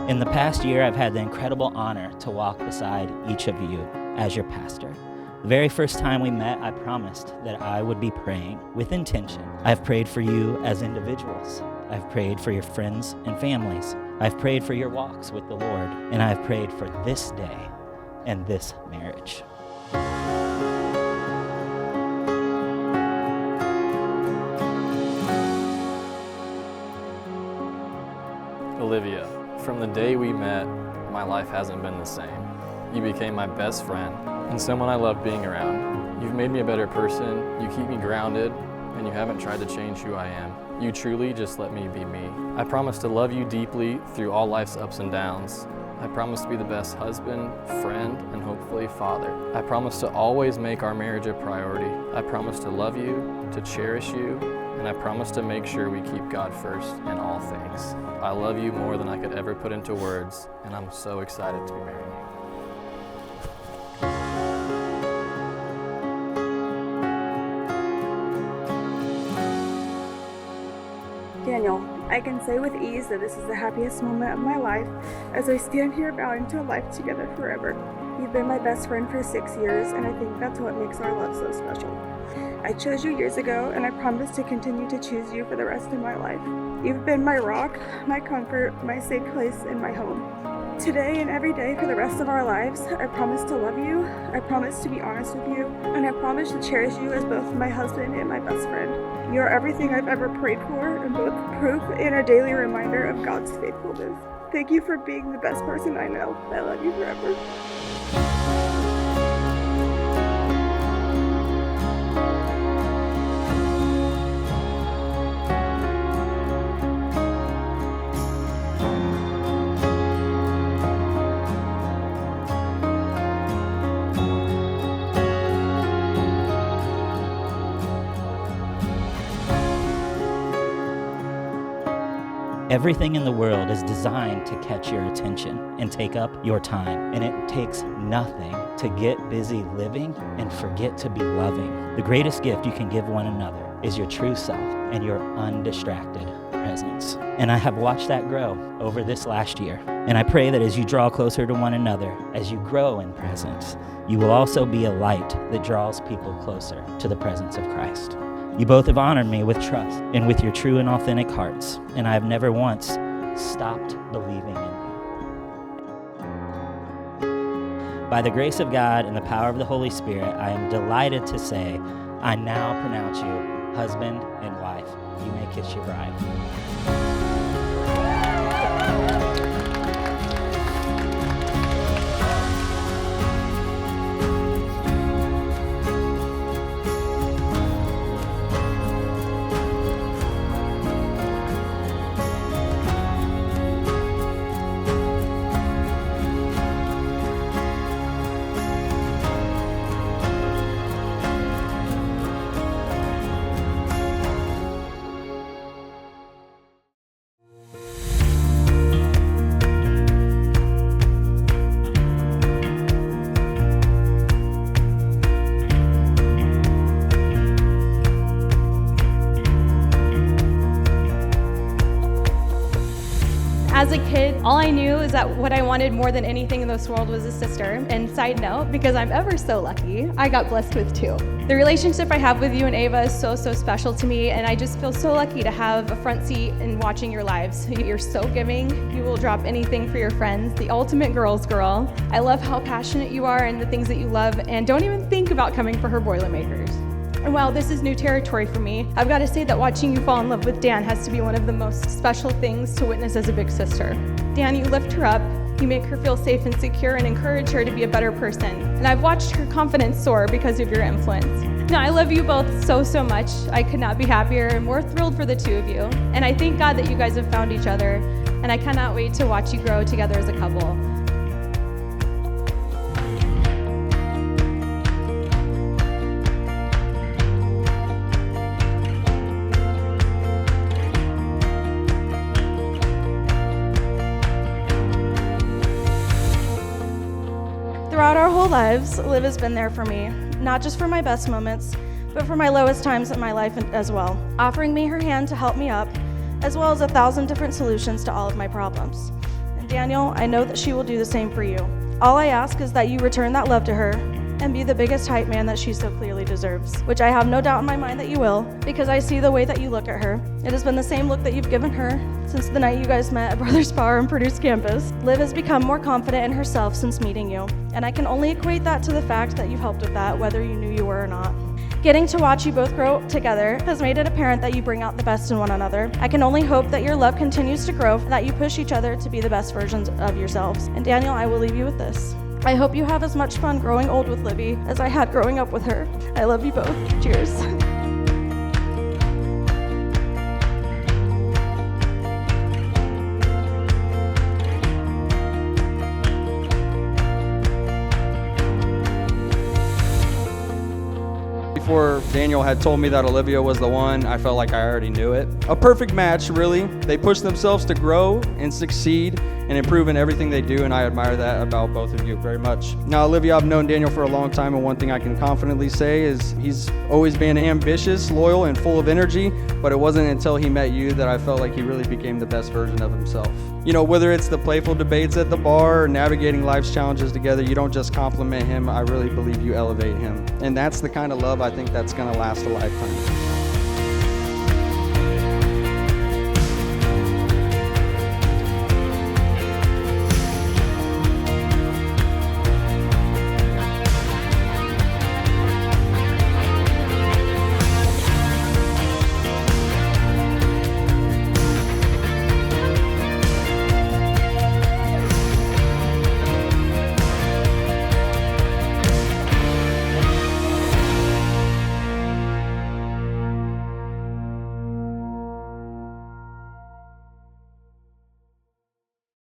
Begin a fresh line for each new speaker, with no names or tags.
In the past year, I've had the incredible honor to walk beside each of you as your pastor. The very first time we met, I promised that I would be praying with intention. I've prayed for you as individuals. I've prayed for your friends and families. I've prayed for your walks with the Lord, and I've prayed for this day and this marriage.
Olivia, from the day we met, my life hasn't been the same. You became my best friend and someone I love being around. You've made me a better person, you keep me grounded, and you haven't tried to change who I am. You truly just let me be me. I promise to love you deeply through all life's ups and downs. I promise to be the best husband, friend, and hopefully father. I promise to always make our marriage a priority. I promise to love you, to cherish you, and I promise to make sure we keep God first in all things. I love you more than I could ever put into words, and I'm so excited to be marrying you.
Daniel, I can say with ease that this is the happiest moment of my life as I stand here vowing to a life together forever. You've been my best friend for 6 years, and I think that's what makes our love so special. I chose you years ago, and I promise to continue to choose you for the rest of my life. You've been my rock, my comfort, my safe place, and my home. Today and every day for the rest of our lives, I promise to love you, I promise to be honest with you, and I promise to cherish you as both my husband and my best friend. You are everything I've ever prayed for, and both proof and a daily reminder of God's faithfulness. Thank you for being the best person I know. I love you forever.
Everything in the world is designed to catch your attention and take up your time. And it takes nothing to get busy living and forget to be loving. The greatest gift you can give one another is your true self and your undistracted presence. And I have watched that grow over this last year. And I pray that as you draw closer to one another, as you grow in presence, you will also be a light that draws people closer to the presence of Christ. You both have honored me with trust and with your true and authentic hearts, and I have never once stopped believing in you. By the grace of God and the power of the Holy Spirit, I am delighted to say, I now pronounce you husband and wife. You may kiss your bride.
As a kid, all I knew is that what I wanted more than anything in this world was a sister. And side note, because I'm ever so lucky, I got blessed with 2. The relationship I have with you and Ava is so special to me, and I just feel so lucky to have a front seat in watching your lives. You're so giving. You will drop anything for your friends. The ultimate girl's girl. I love how passionate you are and the things that you love, and don't even think about coming for her Boilermakers. And while this is new territory for me, I've got to say that watching you fall in love with Dan has to be one of the most special things to witness as a big sister. Dan, you lift her up, you make her feel safe and secure and encourage her to be a better person. And I've watched her confidence soar because of your influence. Now, I love you both so much. I could not be happier, and we're thrilled for the 2 of you. And I thank God that you guys have found each other, and I cannot wait to watch you grow together as a couple. Throughout our whole lives, Liv has been there for me, not just for my best moments, but for my lowest times in my life as well, offering me her hand to help me up, as well as 1,000 different solutions to all of my problems. Daniel, I know that she will do the same for you. All I ask is that you return that love to her and be the biggest hype man that she so clearly deserves, which I have no doubt in my mind that you will, because I see the way that you look at her. It has been the same look that you've given her since the night you guys met at Brothers Bar on Purdue's campus. Liv has become more confident in herself since meeting you, and I can only equate that to the fact that you've helped with that, whether you knew you were or not. Getting to watch you both grow together has made it apparent that you bring out the best in one another. I can only hope that your love continues to grow and that you push each other to be the best versions of yourselves. And Daniel, I will leave you with this. I hope you have as much fun growing old with Livy as I had growing up with her. I love you both. Cheers.
Before Daniel had told me that Olivia was the one, I felt like I already knew it. A perfect match, really. They push themselves to grow and succeed and improve in everything they do, and I admire that about both of you very much. Now, Olivia, I've known Daniel for a long time, and one thing I can confidently say is he's always been ambitious, loyal, and full of energy, but it wasn't until he met you that I felt like he really became the best version of himself. You know, whether it's the playful debates at the bar or navigating life's challenges together, you don't just compliment him, I really believe you elevate him. And that's the kind of love I think that's gonna last a lifetime.